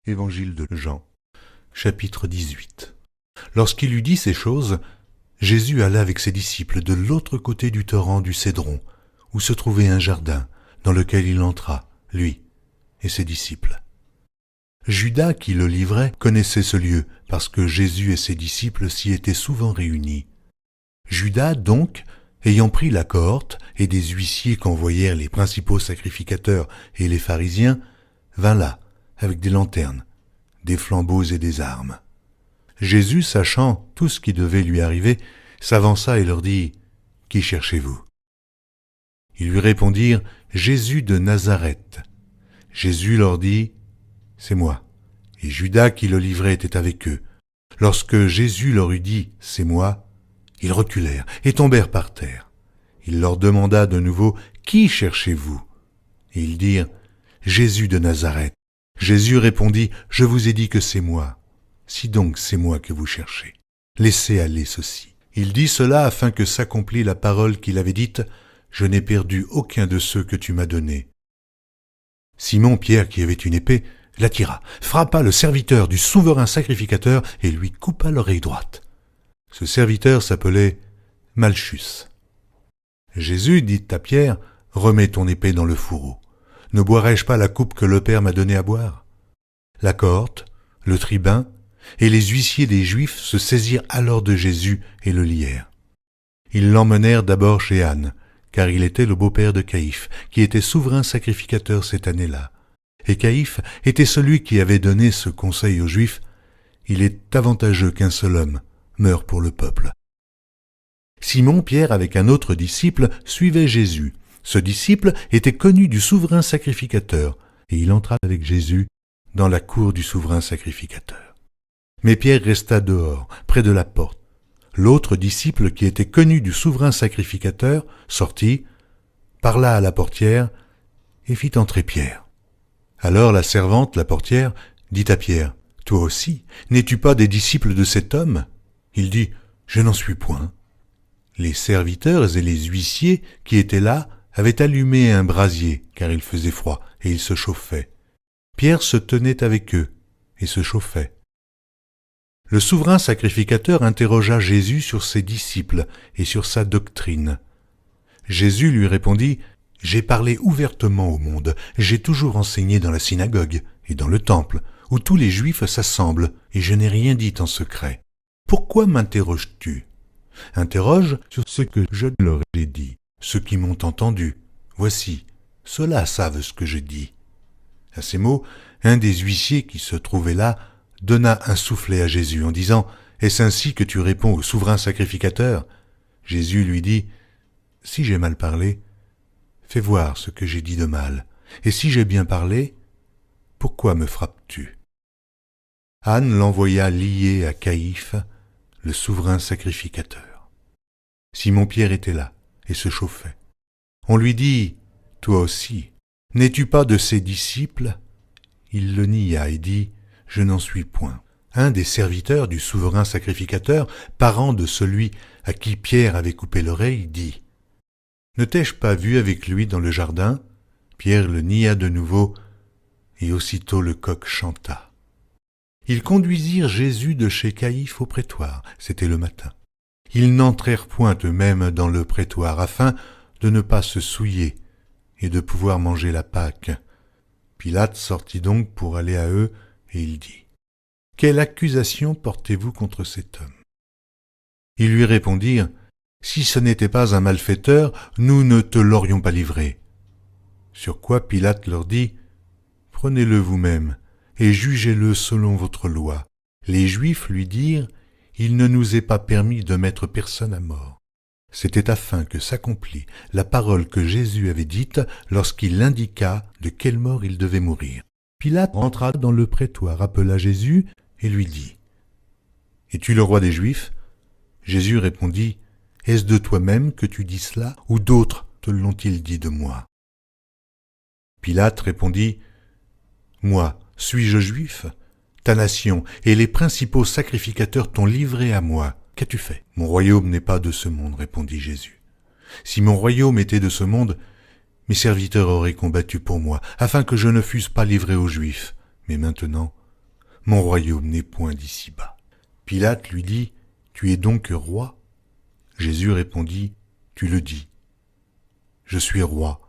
Évangile de Jean, chapitre 18. Lorsqu'il eut dit ces choses, Jésus alla avec ses disciples de l'autre côté du torrent du Cédron, où se trouvait un jardin, dans lequel il entra, lui et ses disciples. Judas, qui le livrait, connaissait ce lieu, parce que Jésus et ses disciples s'y étaient souvent réunis. Judas, donc, ayant pris la cohorte et des huissiers qu'envoyèrent les principaux sacrificateurs et les pharisiens, vint là, avec des lanternes, des flambeaux et des armes. Jésus, sachant tout ce qui devait lui arriver, s'avança et leur dit « Qui cherchez-vous » Ils lui répondirent « Jésus de Nazareth ». Jésus leur dit « C'est moi ». Et Judas qui le livrait était avec eux. Lorsque Jésus leur eut dit « C'est moi », ils reculèrent et tombèrent par terre. Il leur demanda de nouveau « Qui cherchez-vous » Et ils dirent « Jésus de Nazareth ». Jésus répondit « Je vous ai dit que c'est moi. Si donc c'est moi que vous cherchez, laissez aller ceci. » Il dit cela afin que s'accomplît la parole qu'il avait dite « Je n'ai perdu aucun de ceux que tu m'as donnés. » Simon Pierre, qui avait une épée, la tira, frappa le serviteur du souverain sacrificateur et lui coupa l'oreille droite. Ce serviteur s'appelait Malchus. Jésus dit à Pierre « Remets ton épée dans le fourreau. Ne boirai-je pas la coupe que le Père m'a donnée à boire ?» La cohorte, le tribun et les huissiers des Juifs se saisirent alors de Jésus et le lièrent. Ils l'emmenèrent d'abord chez Anne, car il était le beau-père de Caïphe, qui était souverain sacrificateur cette année-là. Et Caïphe était celui qui avait donné ce conseil aux Juifs « Il est avantageux qu'un seul homme meure pour le peuple. » Simon Pierre, avec un autre disciple, suivait Jésus. Ce disciple était connu du souverain sacrificateur, et il entra avec Jésus dans la cour du souverain sacrificateur. Mais Pierre resta dehors, près de la porte. L'autre disciple, qui était connu du souverain sacrificateur, sortit, parla à la portière, et fit entrer Pierre. Alors la servante, la portière, dit à Pierre, « Toi aussi, n'es-tu pas des disciples de cet homme ?» Il dit, « Je n'en suis point. » Les serviteurs et les huissiers qui étaient là avaient allumé un brasier, car il faisait froid, et ils se chauffaient. Pierre se tenait avec eux, et se chauffait. Le souverain sacrificateur interrogea Jésus sur ses disciples et sur sa doctrine. Jésus lui répondit, « J'ai parlé ouvertement au monde, j'ai toujours enseigné dans la synagogue et dans le temple, où tous les Juifs s'assemblent, et je n'ai rien dit en secret. Pourquoi m'interroges-tu ? Interroge sur ce que je leur ai dit. Ceux qui m'ont entendu, voici, ceux-là savent ce que je dis. » À ces mots, un des huissiers qui se trouvait là donna un soufflet à Jésus en disant « Est-ce ainsi que tu réponds au souverain sacrificateur ?» Jésus lui dit « Si j'ai mal parlé, fais voir ce que j'ai dit de mal, et si j'ai bien parlé, pourquoi me frappes-tu » Anne l'envoya lié à Caïphe, le souverain sacrificateur. Simon-Pierre était là et se chauffait. On lui dit « Toi aussi, n'es-tu pas de ses disciples ?» Il le nia et dit « Je n'en suis point. » Un des serviteurs du souverain sacrificateur, parent de celui à qui Pierre avait coupé l'oreille, dit « Ne t'ai-je pas vu avec lui dans le jardin ?» Pierre le nia de nouveau, et aussitôt le coq chanta. Ils conduisirent Jésus de chez Caïphe au prétoire, c'était le matin. Ils n'entrèrent point eux-mêmes dans le prétoire, afin de ne pas se souiller et de pouvoir manger la Pâque. Pilate sortit donc pour aller à eux, et il dit « Quelle accusation portez-vous contre cet homme ?» Ils lui répondirent « Si ce n'était pas un malfaiteur, nous ne te l'aurions pas livré. » Sur quoi Pilate leur dit « Prenez-le vous-même et jugez-le selon votre loi. » Les Juifs lui dirent « Il ne nous est pas permis de mettre personne à mort. » C'était afin que s'accomplît la parole que Jésus avait dite lorsqu'il indiqua de quelle mort il devait mourir. Pilate entra dans le prétoire, appela Jésus et lui dit « Es-tu le roi des Juifs ?» Jésus répondit « Est-ce de toi-même que tu dis cela, ou d'autres te l'ont-ils dit de moi ?» Pilate répondit « Moi, suis-je juif ? Ta nation et les principaux sacrificateurs t'ont livré à moi. Qu'as-tu fait ? » « Mon royaume n'est pas de ce monde, répondit Jésus. Si mon royaume était de ce monde, mes serviteurs auraient combattu pour moi, afin que je ne fusse pas livré aux Juifs. Mais maintenant, mon royaume n'est point d'ici-bas. Pilate lui dit, tu es donc roi? Jésus répondit, tu le dis. Je suis roi.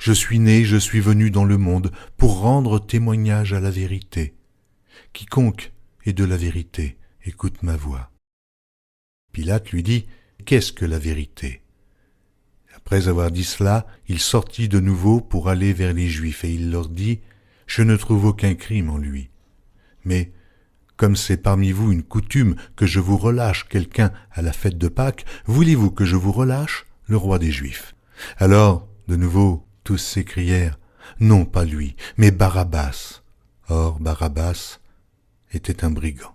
Je suis né, je suis venu dans le monde pour rendre témoignage à la vérité. Quiconque est de la vérité, écoute ma voix. Pilate lui dit, qu'est-ce que la vérité? Après avoir dit cela, il sortit de nouveau pour aller vers les Juifs et il leur dit, je ne trouve aucun crime en lui. Mais, comme c'est parmi vous une coutume que je vous relâche quelqu'un à la fête de Pâques, voulez-vous que je vous relâche le roi des Juifs? Alors, de nouveau, tous s'écrièrent, non pas lui, mais Barabbas. Or, Barabbas était un brigand.